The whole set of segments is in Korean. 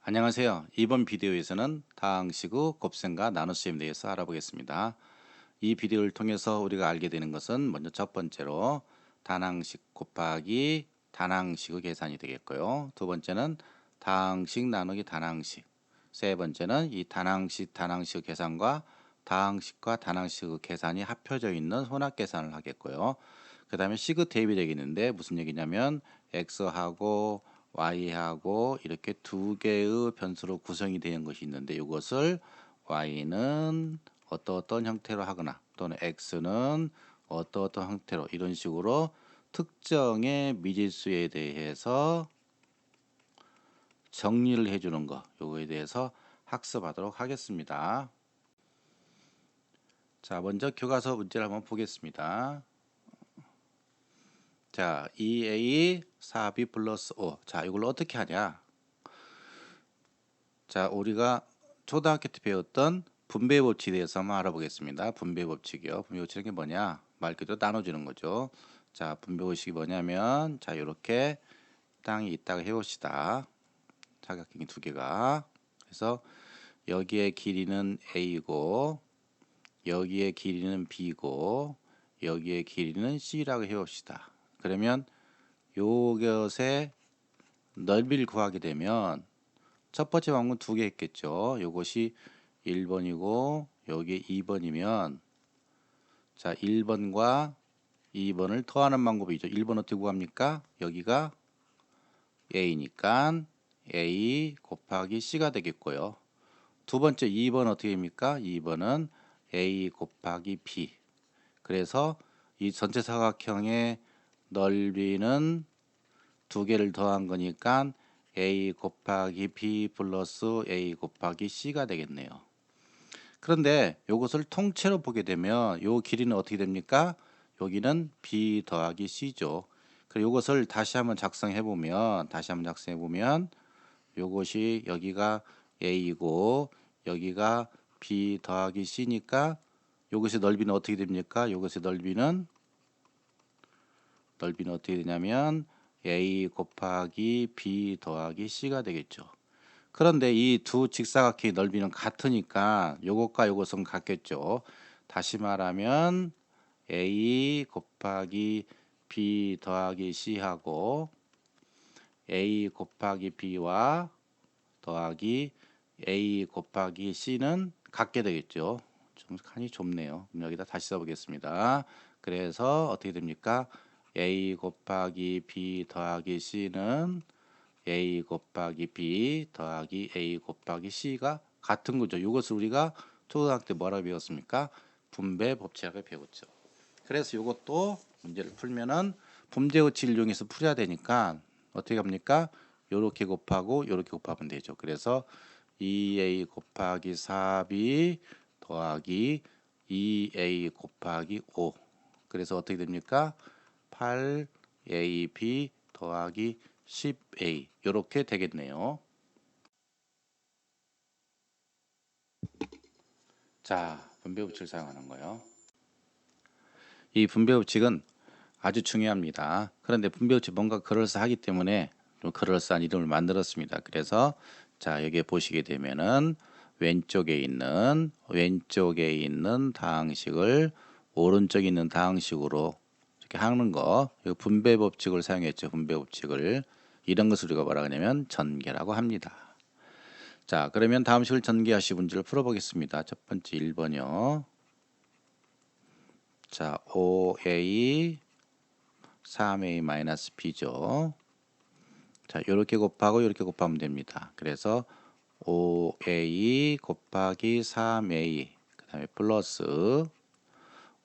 안녕하세요. 이번 비디오에서는 다항식의 곱셈과 나눗셈에 대해서 알아보겠습니다. 이 비디오를 통해서 우리가 알게 되는 것은 먼저 첫 번째로 단항식 곱하기 단항식의 계산이 되겠고요. 두 번째는 다항식 나누기 단항식. 세 번째는 이 단항식 계산과 다항식과 단항식의 계산이 합혀져 있는 혼합 계산을 하겠고요. 그 다음에 식의 대입이 되겠는데 무슨 얘기냐면 x하고 y하고 이렇게 두 개의 변수로 구성이 되는 것이 있는데 이것을 y는 어떤 형태로 하거나 또는 x는 어떤 형태로 이런 식으로 특정의 미지수에 대해서 정리를 해주는 거 요거에 대해서 학습하도록 하겠습니다. 자, 먼저 교과서 문제를 한번 보겠습니다. 자, 2a 4b 플러스 5. 자, 이걸 어떻게 하냐? 자, 우리가 초등학교 때 배웠던 분배 법칙에 대해서 한번 알아보겠습니다. 분배 법칙이요. 분배 법칙이 뭐냐? 말 그대로 나눠주는 거죠. 자, 분배 법칙이 뭐냐면, 자, 이렇게 땅이 있다가 해봅시다. 사각형이 두 개가. 그래서 여기에 길이는 a고, 여기에 길이는 b고, 여기에 길이는 c라고 해봅시다. 그러면 요것의 넓이를 구하게 되면 첫 번째 방법은 두 개 있겠죠. 요것이 1번이고 여기 2번이면 자 1번과 2번을 더하는 방법이죠. 1번 어떻게 구합니까? 여기가 a니까 a 곱하기 c가 되겠고요. 두 번째 2번 어떻게 됩니까? 2번은 a 곱하기 b. 그래서 이 전체 사각형의 넓이는 두 개를 더한 거니까 a 곱하기 b 플러스 a 곱하기 c가 되겠네요. 그런데 이것을 통째로 보게 되면 요 길이는 어떻게 됩니까? 여기는 b 더하기 c죠. 그리고 이것을 다시 한번 작성해 보면 요것이 여기가 a이고 여기가 b 더하기 c니까 요것의 넓이는 어떻게 됩니까? 요것의 넓이는 어떻게 되냐면 a 곱하기 b 더하기 c가 되겠죠. 그런데 이 두 직사각형의 넓이는 같으니까 요것과 요것은 같겠죠. 다시 말하면 a 곱하기 b 더하기 c하고 a 곱하기 b와 더하기 a 곱하기 c는 같게 되겠죠. 좀 칸이 좁네요. 여기다 다시 써보겠습니다. 그래서 어떻게 됩니까? a 곱하기 b 더하기 c는 a 곱하기 b 더하기 a 곱하기 c가 같은 거죠. 이것을 우리가 초등학교 때 뭐라고 배웠습니까? 분배 법칙을 배웠죠. 그래서 이것도 문제를 풀면은 분배 법칙을 이용해서 풀어야 되니까 어떻게 합니까? 요렇게 곱하고 요렇게 곱하면 되죠. 그래서 2a 곱하기 4b 더하기 2a 곱하기 5. 그래서 어떻게 됩니까? 8ab 더하기 10a 이렇게 되겠네요. 자, 분배 법칙을 사용하는 거예요. 이 분배 법칙은 아주 중요합니다. 그런데 분배 법칙 뭔가 그럴싸하기 때문에 좀 그럴싸한 이름을 만들었습니다. 그래서 자, 여기에 보시게 되면은 왼쪽에 있는 다항식을 오른쪽에 있는 다항식으로 이렇게 하는 거. 이 분배 법칙을 사용했죠. 분배 법칙을. 이런 것을 우리가 뭐라 하냐면 전개라고 합니다. 자, 그러면 다음 식을 전개하시 문제를 풀어보겠습니다. 첫 번째 1번이요. 자, 5a 3a-b죠. 자, 요렇게 곱하고 요렇게 곱하면 됩니다. 그래서 5a 곱하기 3a 그 다음에 플러스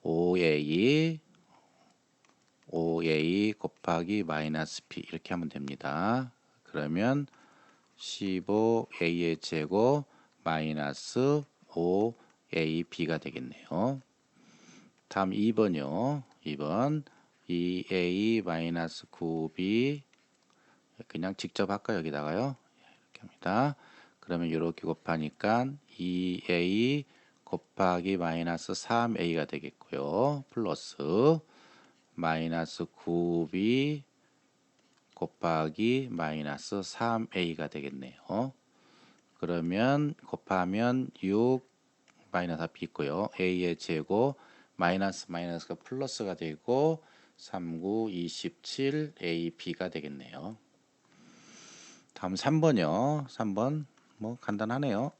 5a 곱하기 마이너스 b 이렇게 하면 됩니다. 그러면 15a의 제곱 마이너스 5ab가 되겠네요. 다음 2번이요. 2번 2a 마이너스 9b 그냥 직접 할까요? 여기다가요. 이렇게 합니다. 그러면 이렇게 곱하니까 2a 곱하기 마이너스 3a가 되겠고요. 플러스 마이너스 9b 곱하기 마이너스 3a가 되겠네요. 그러면 곱하면 6 마이너스 앞이 있고요. a의 제곱 마이너스 마이너스가 플러스가 되고 3, 9, 27 a, b가 되겠네요. 다음 3번이요. 3번 뭐 간단하네요.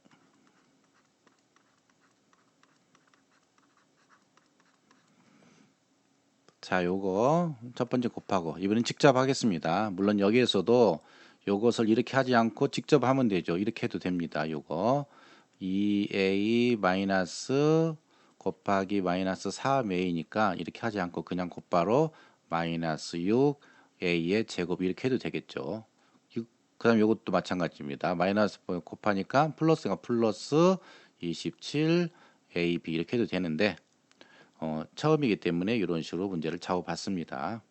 자, 요거 첫 번째 곱하고 이번엔 직접 하겠습니다. 물론 여기에서도 요것을 이렇게 하지 않고 직접 하면 되죠. 이렇게 해도 됩니다. 요거 2a 마이너스 곱하기 마이너스 3a니까 이렇게 하지 않고 그냥 곧바로 마이너스 6a의 제곱 이렇게 해도 되겠죠. 그 다음 요것도 마찬가지입니다. 마이너스 곱하니까 플러스가 플러스 27 a, b 이렇게 해도 되는데 처음이기 때문에 이런 식으로 문제를 작업봤습니다.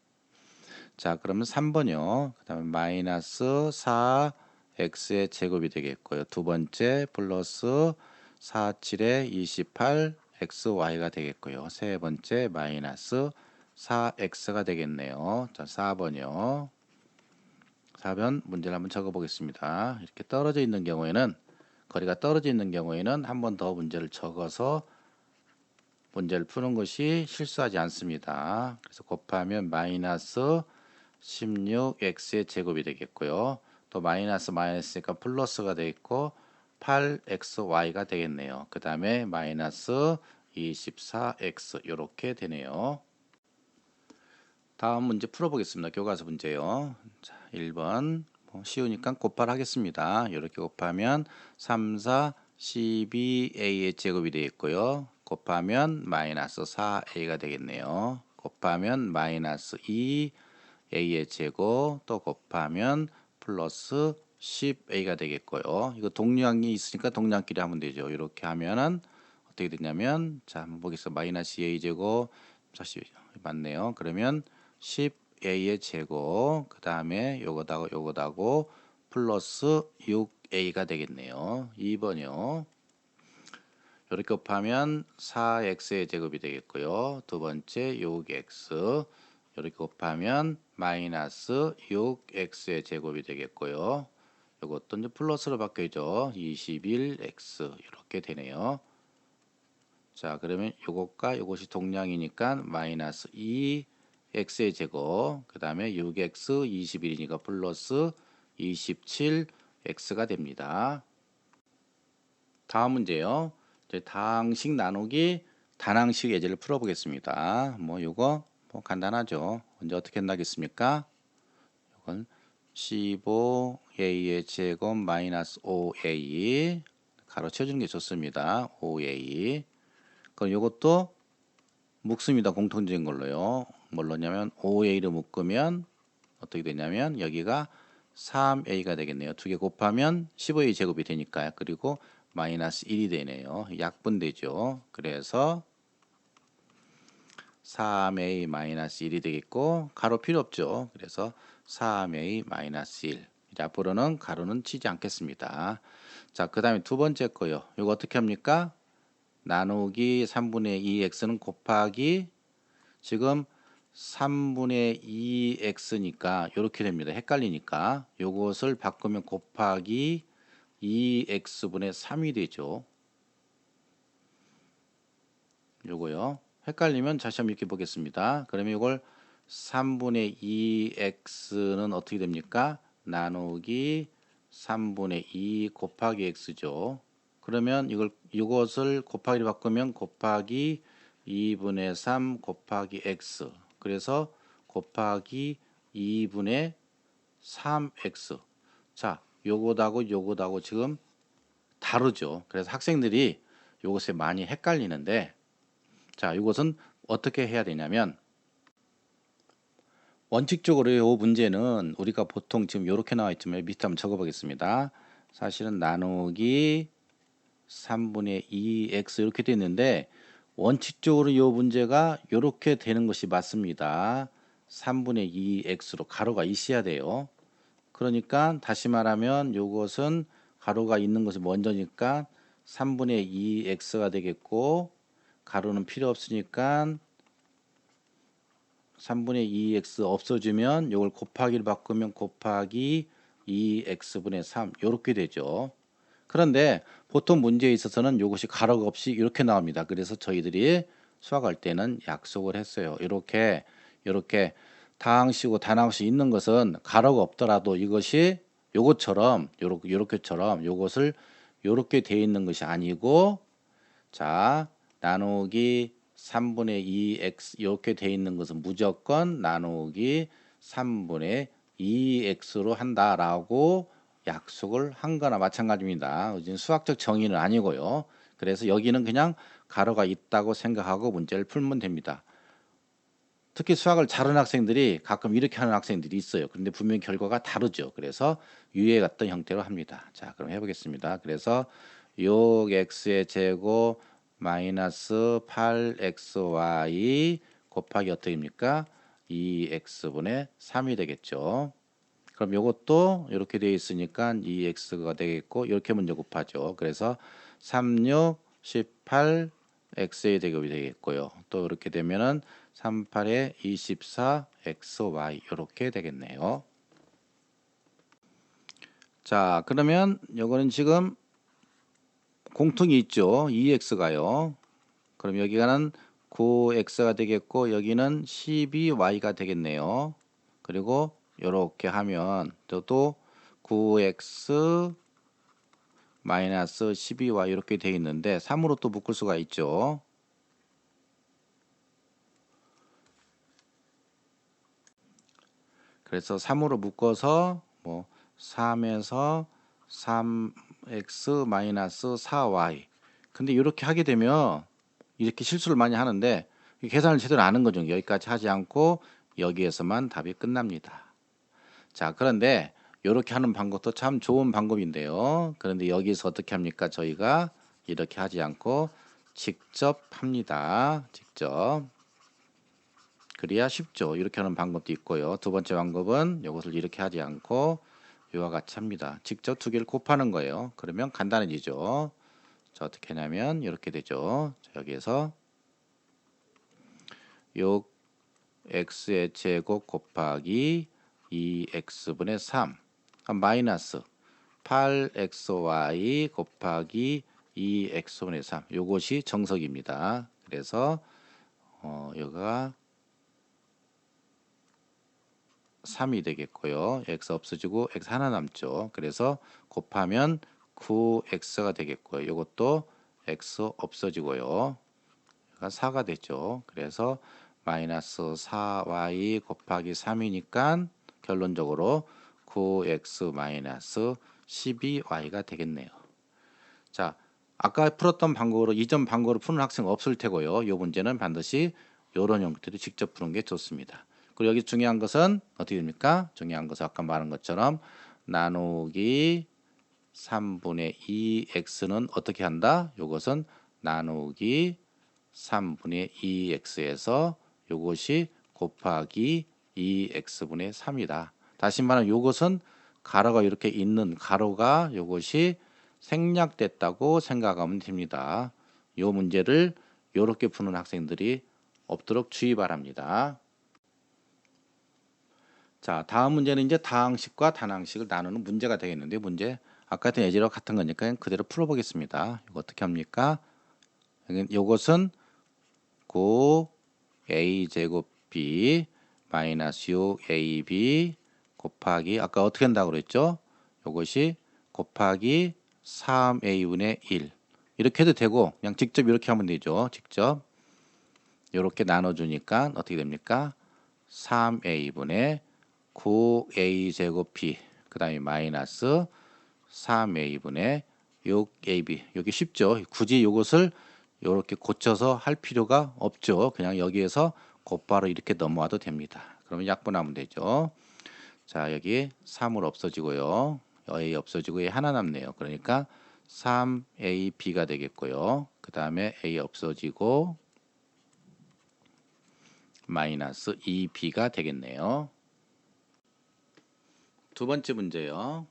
자, 그러면 3번이요. 그 다음에 마이너스 4x의 제곱이 되겠고요. 두 번째 플러스 4, 7에 28 xy가 되겠고요. 세 번째 마이너스 4x가 되겠네요. 자, 4번이요. 4번 문제를 한번 적어보겠습니다. 이렇게 떨어져 있는 경우에는 거리가 떨어져 있는 경우에는 한 번 더 문제를 적어서 문제를 푸는 것이 실수하지 않습니다. 그래서 곱하면 마이너스 16x의 제곱이 되겠고요. 또 마이너스 마이너스니까 플러스가 되겠고 8xy가 되겠네요. 그 다음에 마이너스 24x 이렇게 되네요. 다음 문제 풀어보겠습니다. 교과서 문제요. 자, 1번 쉬우니까 곱발 하겠습니다. 이렇게 곱하면 3, 4, 12a의 제곱이 되겠고요. 곱하면 마이너스 4a가 되겠네요. 곱하면 마이너스 2a의 제곱 또 곱하면 플러스 10a가 되겠고요. 이거 동량이 있으니까 동량끼리 하면 되죠. 이렇게 하면은 어떻게 되냐면 자 한번 보겠습니다. 마이너스 a 제곱 다시 맞네요. 그러면 10a의 제곱 그 다음에 요거다고 플러스 6a가 되겠네요. 2번이요. 이렇게 곱하면 4x의 제곱이 되겠고요. 두 번째 6x 이렇게 곱하면 마이너스 6x의 제곱이 되겠고요. 이것도 이제 플러스로 바뀌죠. 21x 이렇게 되네요. 자, 그러면 요것과 요것이 동량이니까 마이너스 2x의 제곱 그 다음에 6x 21이니까 플러스 27x가 됩니다. 다음 문제요. 이제 다항식 나누기 단항식 예제를 풀어보겠습니다. 뭐 요거 뭐 간단하죠. 언제 어떻게 한다겠습니까? 이건 15a의 제곱 마이너스 5a 가로쳐주는 게 좋습니다. 5a 그럼 요것도 묶습니다. 공통적인 걸로요. 뭘로냐면 5a를 묶으면 어떻게 되냐면 여기가 3a가 되겠네요. 두 개 곱하면 15a 제곱이 되니까요. 그리고 마이너스 1이 되네요. 약분되죠. 그래서 3a 마이너스 1이 되겠고 가로 필요 없죠. 그래서 3a 마이너스 1 이제 앞으로는 가로는 치지 않겠습니다. 자, 그 다음에 두 번째 거요. 이거 어떻게 합니까? 나누기 3분의 2x는 곱하기 지금 3분의 2x니까 이렇게 됩니다. 헷갈리니까 요것을 바꾸면 곱하기 2x분의 3이 되죠. 요거요. 헷갈리면 다시 한번 이렇게 보겠습니다. 그러면 이걸 3분의 2x는 어떻게 됩니까? 나누기 3분의 2 곱하기 x죠. 그러면 이것을 곱하기로 바꾸면 곱하기 2분의 3 곱하기 x. 그래서 곱하기 2분의 3x. 자, 요것하고 지금 다르죠. 그래서 학생들이 요것에 많이 헷갈리는데 자, 이것은 어떻게 해야 되냐면 원칙적으로 이 문제는 우리가 보통 지금 이렇게 나와 있지만 밑에 한번 적어 보겠습니다. 사실은 나누기 3분의 2x 이렇게 되어 있는데 원칙적으로 이 문제가 이렇게 되는 것이 맞습니다. 3분의 2x로 가로가 있어야 돼요. 그러니까 다시 말하면 이것은 가로가 있는 것이 먼저니까 3분의 2x가 되겠고 가로는 필요 없으니까 3분의 2x 없어지면 이걸 곱하기를 바꾸면 곱하기 2x분의 3 이렇게 되죠. 그런데 보통 문제에 있어서는 이것이 가로가 없이 이렇게 나옵니다. 그래서 저희들이 수학할 때는 약속을 했어요. 이렇게 다항식이고 단항식 있는 것은 가로가 없더라도 이것이 요것처럼 요렇게처럼 요것을 요렇게 돼 있는 것이 아니고, 자, 나누기 3분의 2x 이렇게 돼 있는 것은 무조건 나누기 3분의 2x로 한다라고 약속을 한 거나 마찬가지입니다. 이제 수학적 정의는 아니고요. 그래서 여기는 그냥 가로가 있다고 생각하고 문제를 풀면 됩니다. 특히 수학을 잘하는 학생들이 가끔 이렇게 하는 학생들이 있어요. 그런데 분명히 결과가 다르죠. 그래서 유예 같은 형태로 합니다. 자, 그럼 해보겠습니다. 그래서 6x의 제곱 마이너스 8xy 곱하기 어떻게입니까? 2x분의 3이 되겠죠. 그럼 이것도 이렇게 되어 있으니까 2x가 되겠고, 이렇게 먼저 곱하죠. 그래서 3, 6, 18 x의 제곱이 되겠고요. 또 이렇게 되면은 3, 8에 24 xy 이렇게 되겠네요. 자, 그러면 요거는 지금 공통이 있죠. 2x가요. 그럼 여기가는 9x가 되겠고, 여기는 12y가 되겠네요. 그리고 이렇게 하면 또 9x 마이너스 12y 이렇게 돼 있는데 3으로 또 묶을 수가 있죠. 그래서 3으로 묶어서 뭐 3에서 3x 마이너스 4y. 근데 이렇게 하게 되면 이렇게 실수를 많이 하는데 계산을 제대로 안 한 거죠. 여기까지 하지 않고 여기에서만 답이 끝납니다. 자, 그런데 이렇게 하는 방법도 참 좋은 방법인데요. 그런데 여기서 어떻게 합니까? 저희가 이렇게 하지 않고 직접 합니다. 직접. 그래야 쉽죠. 이렇게 하는 방법도 있고요. 두 번째 방법은 이것을 이렇게 하지 않고 이와 같이 합니다. 직접 두 개를 곱하는 거예요. 그러면 간단해지죠. 자, 어떻게 하냐면 이렇게 되죠. 자, 여기에서 6x의 제곱 곱하기 2x분의 3 마이너스 8xy 곱하기 2x분의 3 요것이 정석입니다. 그래서 여기가 3이 되겠고요. x 없어지고 x 하나 남죠. 그래서 곱하면 9x가 되겠고요. 이것도 x 없어지고요. 4가 되죠. 그래서 마이너스 4y 곱하기 3이니까 결론적으로 9x 마이너스 12y가 되겠네요. 자, 아까 풀었던 방법으로 이전 방법으로 푸는 학생 없을 테고요. 이 문제는 반드시 이런 형태로 직접 푸는 게 좋습니다. 그리고 여기 중요한 것은 어떻게 됩니까? 중요한 것은 아까 말한 것처럼 나누기 3분의 2x는 어떻게 한다? 이것은 나누기 3분의 2x에서 이것이 곱하기 2x분의 3이다. 다시 말하면 이것은 가로가 이렇게 있는 가로가 이것이 생략됐다고 생각하면 됩니다. 이 문제를 이렇게 푸는 학생들이 없도록 주의 바랍니다. 자, 다음 문제는 이제 다항식과 단항식을 나누는 문제가 되겠는데, 문제 아까 했던 예제와 같은 거니까 그대로 풀어보겠습니다. 이거 어떻게 합니까? 이것은 9a 제곱 b 마이너스 6ab 곱하기 아까 어떻게 한다고 그랬죠? 이것이 곱하기 3a분의 1 이렇게 해도 되고 그냥 직접 이렇게 하면 되죠. 직접 이렇게 나눠주니까 어떻게 됩니까? 3a분의 9a 제곱 b 그 다음에 마이너스 3a분의 6ab 여기 쉽죠. 굳이 이것을 이렇게 고쳐서 할 필요가 없죠. 그냥 여기에서 곧바로 이렇게 넘어와도 됩니다. 그러면 약분하면 되죠. 자, 여기 3을 없어지고요. A 없어지고 A 하나 남네요. 그러니까 3AB가 되겠고요. 그 다음에 A 없어지고 마이너스 2B가 되겠네요. 두 번째 문제요.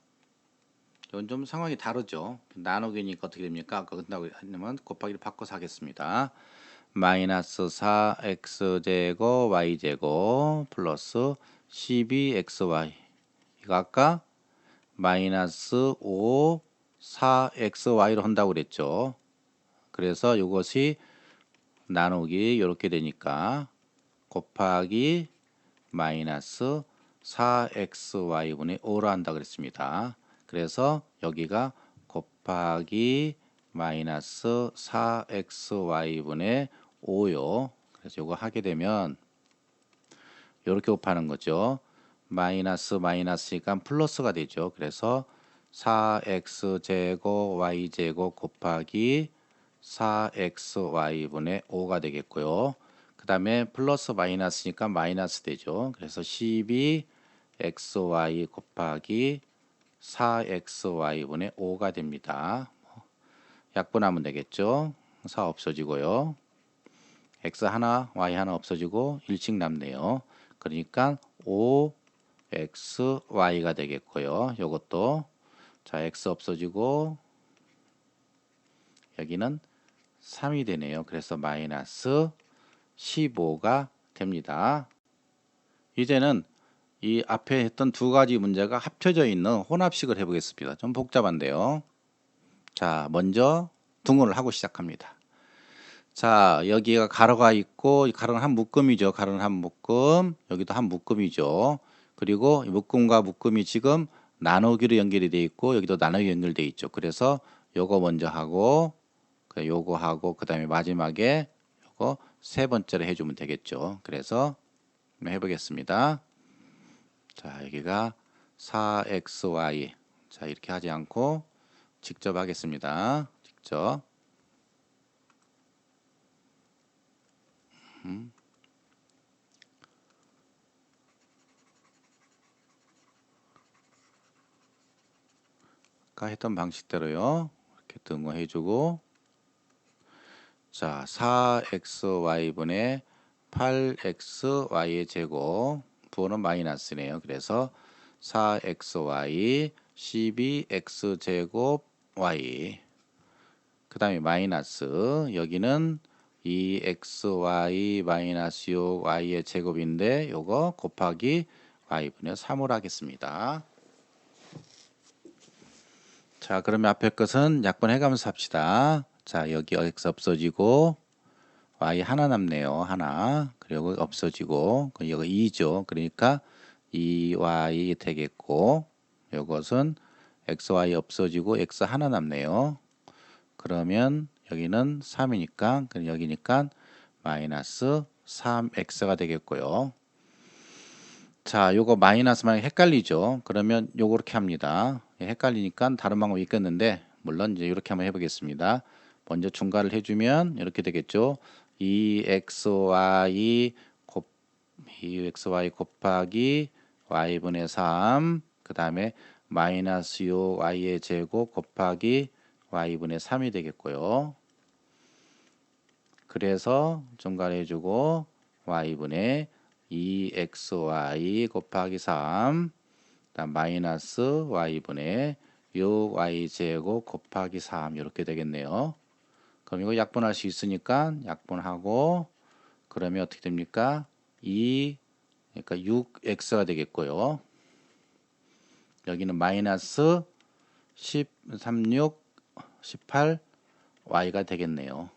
이건 좀 상황이 다르죠. 나누기니까 어떻게 됩니까? 아까 끝나고 하면 곱하기를 바꿔서 하겠습니다. 마이너스 4x제곱 y제곱 플러스 12xy 이거 아까 마이너스 5 4xy로 한다고 그랬죠. 그래서 이것이 나누기 이렇게 되니까 곱하기 마이너스 4xy분의 5로 한다 그랬습니다. 그래서 여기가 곱하기 마이너스 4xy분의 5요. 그래서 이거 하게 되면 이렇게 곱하는 거죠. 마이너스 마이너스니까 플러스가 되죠. 그래서 4x제곱 y제곱 곱하기 4xy분의 5가 되겠고요. 그 다음에 플러스 마이너스니까 마이너스 되죠. 그래서 12xy 곱하기 4xy분의 5가 됩니다. 약분하면 되겠죠. 4 없어지고요. x 하나, y 하나 없어지고 1씩 남네요. 그러니까 5xy가 되겠고요. 요것도 자 x 없어지고 여기는 3이 되네요. 그래서 마이너스 15가 됩니다. 이제는 이 앞에 했던 두 가지 문제가 합쳐져 있는 혼합식을 해보겠습니다. 좀 복잡한데요. 자, 먼저 등호를 하고 시작합니다. 자, 여기가 가로가 있고, 가로는 한 묶음이죠. 가로는 한 묶음, 여기도 한 묶음이죠. 그리고 묶음과 묶음이 지금 나누기로 연결이 되어 있고, 여기도 나누기 연결되어 있죠. 그래서 요거 먼저 하고, 요거 하고, 그 다음에 마지막에 요거 세 번째로 해주면 되겠죠. 그래서 해보겠습니다. 자, 여기가 4xy. 자, 이렇게 하지 않고 직접 하겠습니다. 직접. 아까 했던 방식대로요. 이렇게 등호해주고 자 4xy분의 8xy의 제곱 부호는 마이너스네요. 그래서 4xy 12x제곱 y 그 다음에 마이너스 여기는 2xy 마이너스 6y의 제곱인데 요거 곱하기 y분의 3으로 하겠습니다. 자, 그러면 앞에 것은 약분해가면서 합시다. 자, 여기 x 없어지고 y 하나 남네요. 하나. 그리고 없어지고 여기 2죠. 그러니까 2y 되겠고 이것은 xy 없어지고 x 하나 남네요. 그러면 여기는 3이니까 그럼 여기니까 마이너스 3x가 되겠고요. 자, 요거 마이너스만 헷갈리죠. 그러면 요거 이렇게 합니다. 헷갈리니까 다른 방법이 있겠는데 물론 이제 이렇게 한번 해보겠습니다. 먼저 중괄을 해주면 이렇게 되겠죠. 2xy 2xy 곱하기 y분의 3 그 다음에 마이너스 6y의 제곱 곱하기 y분의 3이 되겠고요. 그래서 중괄해주고 y분의 2xy 곱하기 3 다음 마이너스 y분의 6y제곱 곱하기 3 이렇게 되겠네요. 그럼 이거 약분할 수 있으니까 약분하고 그러면 어떻게 됩니까? 2 그러니까 6x가 되겠고요. 여기는 마이너스 10, 36, 18 y가 되겠네요.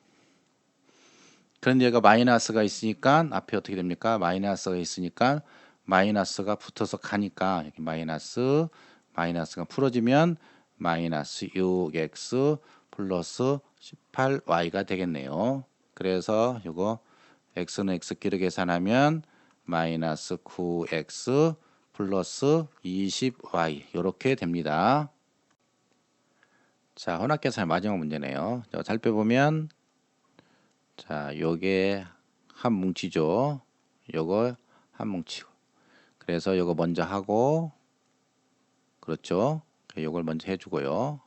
그런데 여기가 마이너스가 있으니까 앞에 어떻게 됩니까? 마이너스가 있으니까 마이너스가 붙어서 가니까 여기 마이너스가 풀어지면 마이너스 6x 플러스 18y가 되겠네요. 그래서 이거 x는 x끼리 계산하면 마이너스 9x 플러스 20y 이렇게 됩니다. 자, 혼합계산의 마지막 문제네요. 살펴보면 자, 요게 한 뭉치죠. 요거 한 뭉치고. 그래서 요거 먼저 하고 그렇죠. 요걸 먼저 해주고요.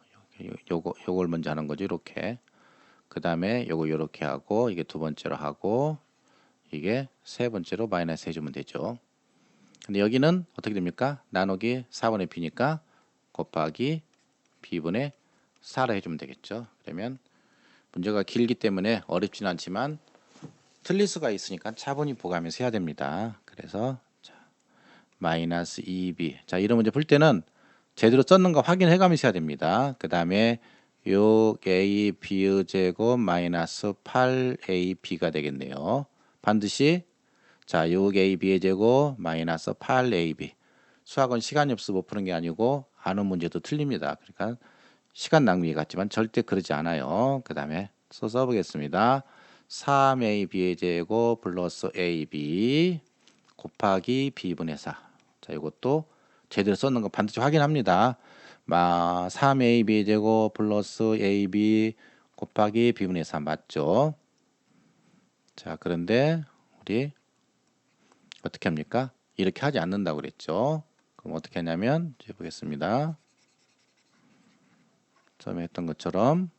요걸 먼저 하는 거죠. 이렇게. 그 다음에 요거 요렇게 하고 이게 두 번째로 하고 이게 세 번째로 마이너스 해주면 되죠. 근데 여기는 어떻게 됩니까? 나누기 4분의 b니까 곱하기 b분의 4로 해주면 되겠죠. 그러면 문제가 길기 때문에 어렵진 않지만 틀릴 수가 있으니까 차분히 보가면서 해야 됩니다. 그래서 자, 마이너스 2b 자 이런 문제 풀 때는 제대로 썼는 거 확인해 가면서 해야 됩니다. 그 다음에 6a b의 제곱 마이너스 8ab가 되겠네요. 반드시 자 6ab의 제곱 마이너스 8ab. 수학은 시간이 없어 못 푸는 게 아니고 아는 문제도 틀립니다. 그러니까 시간 낭비 같지만 절대 그러지 않아요. 그 다음에 써보겠습니다. 3ab의 제곱 플러스 ab 곱하기 b분의 4. 자, 이것도 제대로 썼는 거 반드시 확인합니다. 3ab 제곱 플러스 ab 곱하기 b분의 4 맞죠? 자, 그런데 우리 어떻게 합니까? 이렇게 하지 않는다고 그랬죠. 그럼 어떻게 하냐면 이제 보겠습니다. 처음에 했던 것처럼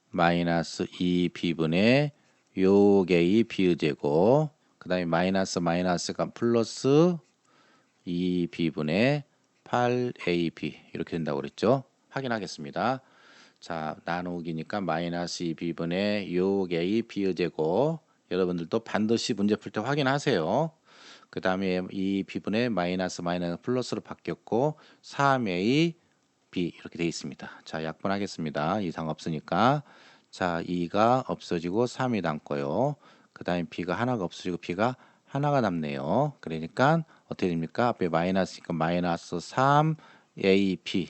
마이너스 2b분의 6a b의 제곱 그 다음에 마이너스가 플러스 2b분의 8ab 이렇게 된다고 그랬죠. 확인하겠습니다. 자, 나누기니까 마이너스 2b분의 6a b의 제곱 여러분들도 반드시 문제 풀 때 확인하세요. 그 다음에 2b분의 마이너스 플러스로 바뀌었고 3a b 이렇게 되어 있습니다. 자, 약분하겠습니다. 이상 없으니까 자 2가 없어지고 3이 남고요. 그 다음에 b가 하나가 없어지고 b가 하나가 남네요. 그러니까 어떻게 됩니까? 앞에 마이너스니까 마이너스 3ab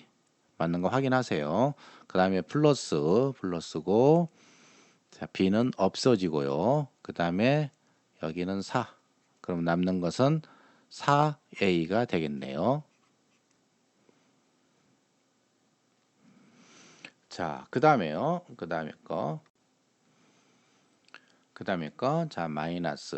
맞는 거 확인하세요. 그 다음에 플러스고 자 b는 없어지고요. 그 다음에 여기는 4. 그럼 남는 것은 4a가 되겠네요. 자, 그 다음에요. 그 다음에 거. 자, 마이너스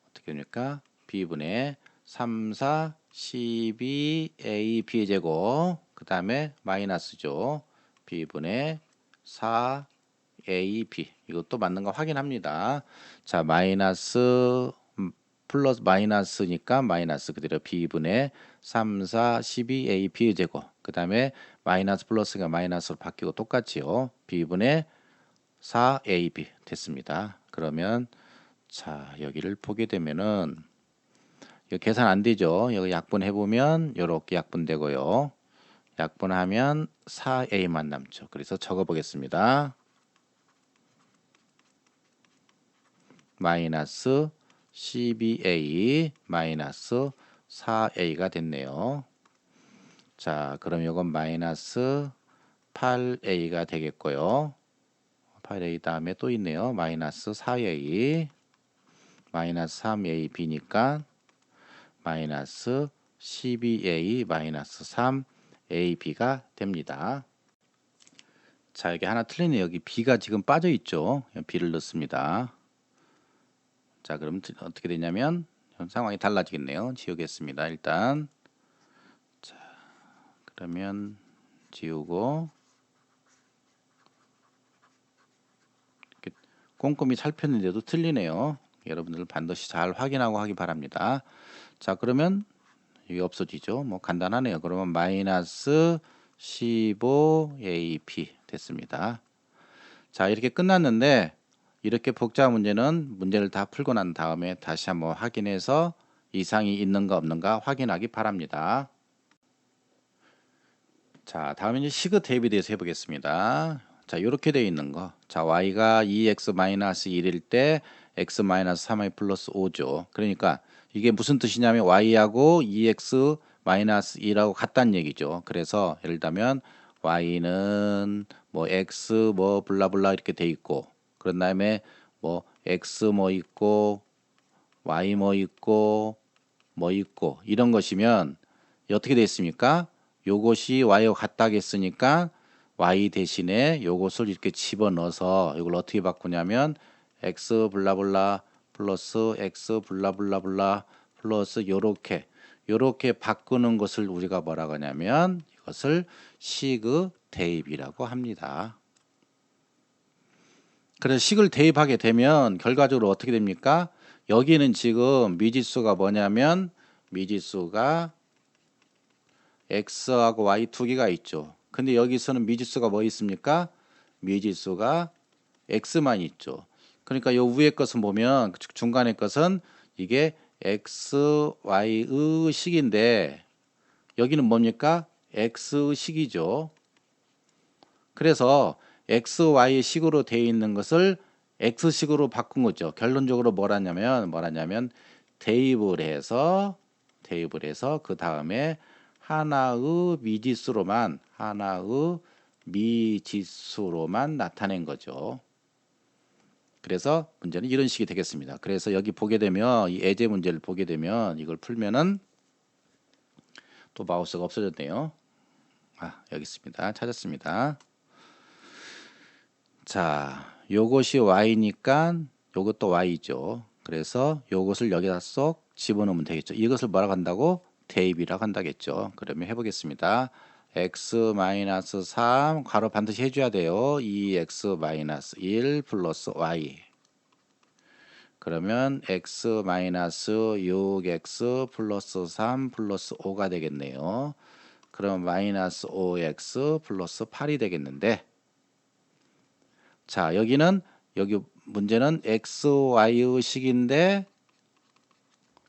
어떻게 됩니까? b분의 3, 4, 12a b의 제곱. 그 다음에 마이너스죠. b분의 4ab 이것도 맞는 거 확인합니다. 자, 마이너스 플러스 마이너스니까 마이너스 그대로 b분의 3, 4, 12a b의 제곱. 그 다음에 마이너스 플러스가 마이너스로 바뀌고 똑같지요. b분의 4ab 됐습니다. 그러면 자 여기를 보게 되면은 이거 계산 안 되죠. 여기 약분해 보면 이렇게 약분되고요. 약분하면 4a만 남죠. 그래서 적어 보겠습니다. 마이너스 12a 마이너스 4a가 됐네요. 자, 그럼 이건 마이너스 8a가 되겠고요. 8a 다음에 또 있네요. 마이너스 4a 마이너스 3ab니까 마이너스 12a 마이너스 3ab가 됩니다. 자, 여기 하나 틀리네요. 여기 b가 지금 빠져 있죠. b를 넣습니다. 자, 그럼 어떻게 되냐면 상황이 달라지겠네요. 지우겠습니다. 일단 자, 그러면 지우고 이렇게 꼼꼼히 살폈는데도 틀리네요. 여러분들 반드시 잘 확인하고 하기 바랍니다. 자, 그러면 이게 없어지죠. 뭐 간단하네요. 그러면 마이너스 15AP 됐습니다. 자, 이렇게 끝났는데 이렇게 복잡한 문제를 다 풀고 난 다음에 다시 한번 확인해서 이상이 있는가 없는가 확인하기 바랍니다. 자, 다음에 이제 시그 대입에 대해서 해보겠습니다. 자, 이렇게 되어 있는 거. 자, y가 2x-1일 때 x-3y 플러스 5죠. 그러니까 이게 무슨 뜻이냐면 y하고 2x-2하고 같다는 얘기죠. 그래서 예를 들면 y는 뭐 x 뭐 블라블라 이렇게 돼 있고 그런 다음에 뭐 x 뭐 있고 y 뭐 있고 이런 것이면 어떻게 돼 있습니까? 요것이 y와 같다겠으니까 y 대신에 요것을 이렇게 집어넣어서 이걸 어떻게 바꾸냐면 x 블라블라 플러스 x 블라블라블라 플러스 요렇게 바꾸는 것을 우리가 뭐라고 하냐면 이것을 시그 대입이라고 합니다. 그래서 식을 대입하게 되면 결과적으로 어떻게 됩니까? 여기는 지금 미지수가 뭐냐면 미지수가 x하고 y 두 개가 있죠. 근데 여기서는 미지수가 뭐 있습니까? 미지수가 x만 있죠. 그러니까 요 위에 것은 보면 중간의 것은 이게 x, y의 식인데 여기는 뭡니까? x식이죠. 그래서 x, y 식으로 되어 있는 것을 x식으로 바꾼 거죠. 결론적으로 뭐라냐면 대입을 해서 그 다음에 하나의 미지수로만 나타낸 거죠. 그래서 문제는 이런 식이 되겠습니다. 그래서 여기 보게 되면 이 예제 문제를 보게 되면 이걸 풀면은 또 마우스가 없어졌네요. 여기 있습니다. 찾았습니다. 자, 요것이 y니까 요것도 y죠. 그래서 요것을 여기다 쏙 집어넣으면 되겠죠. 이것을 뭐라고 한다고? 대입이라고 한다겠죠. 그러면 해보겠습니다. x-3 괄호 반드시 해줘야 돼요. 2x-1 플러스 y. 그러면 x-6x 플러스 3 플러스 5가 되겠네요. 그럼 마이너스 5x 플러스 8이 되겠는데, 자, 여기 문제는 x, y의 식인데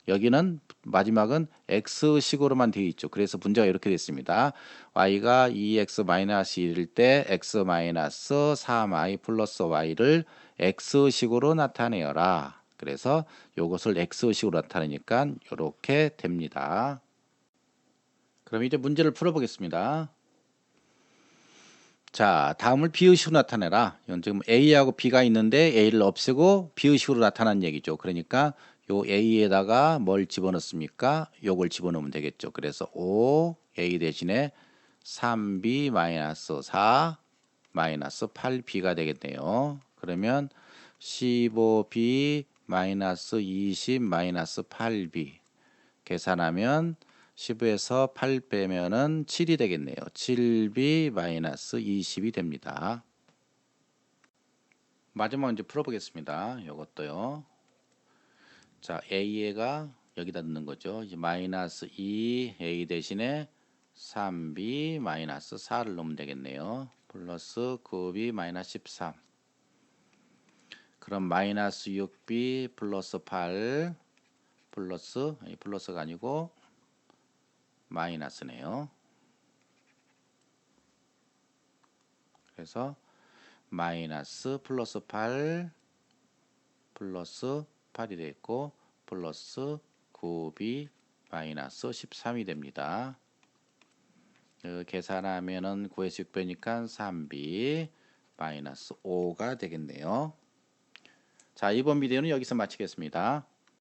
여기는 마지막은 x식으로만 되어 있죠. 그래서 문제가 이렇게 됐습니다. y가 2x-1일 때 x-3y 플러스 y를 x식으로 나타내어라. 그래서 이것을 x식으로 나타내니까 이렇게 됩니다. 그럼 이제 문제를 풀어보겠습니다. 자, 다음을 비의식으로 나타내라. 이건 지금 A하고 B가 있는데 A를 없애고 비의식으로 나타난 얘기죠. 그러니까 요 A에다가 뭘 집어넣습니까? 요걸 집어넣으면 되겠죠. 그래서 5A 대신에 3B-4 8B가 되겠네요. 그러면 15B 20 8B 계산하면 15에서 8 빼면은 7이 되겠네요. 7b 20이 됩니다. 마지막 문제 풀어보겠습니다. 이것도요. 자, a가 여기다 넣는 거죠. 이제 마이너스 2a 대신에 3b 4를 넣으면 되겠네요. 플러스 9b 13. 그럼 마이너스 6b 플러스 8 플러스가 아니고 마이너스네요. 그래서 마이너스 플러스 8 플러스 8이 되겠고 플러스 9b 마이너스 13이 됩니다. 계산하면은 9에서 6 빼니까 3b 마이너스 5가 되겠네요. 자, 이번 비디오는 여기서 마치겠습니다.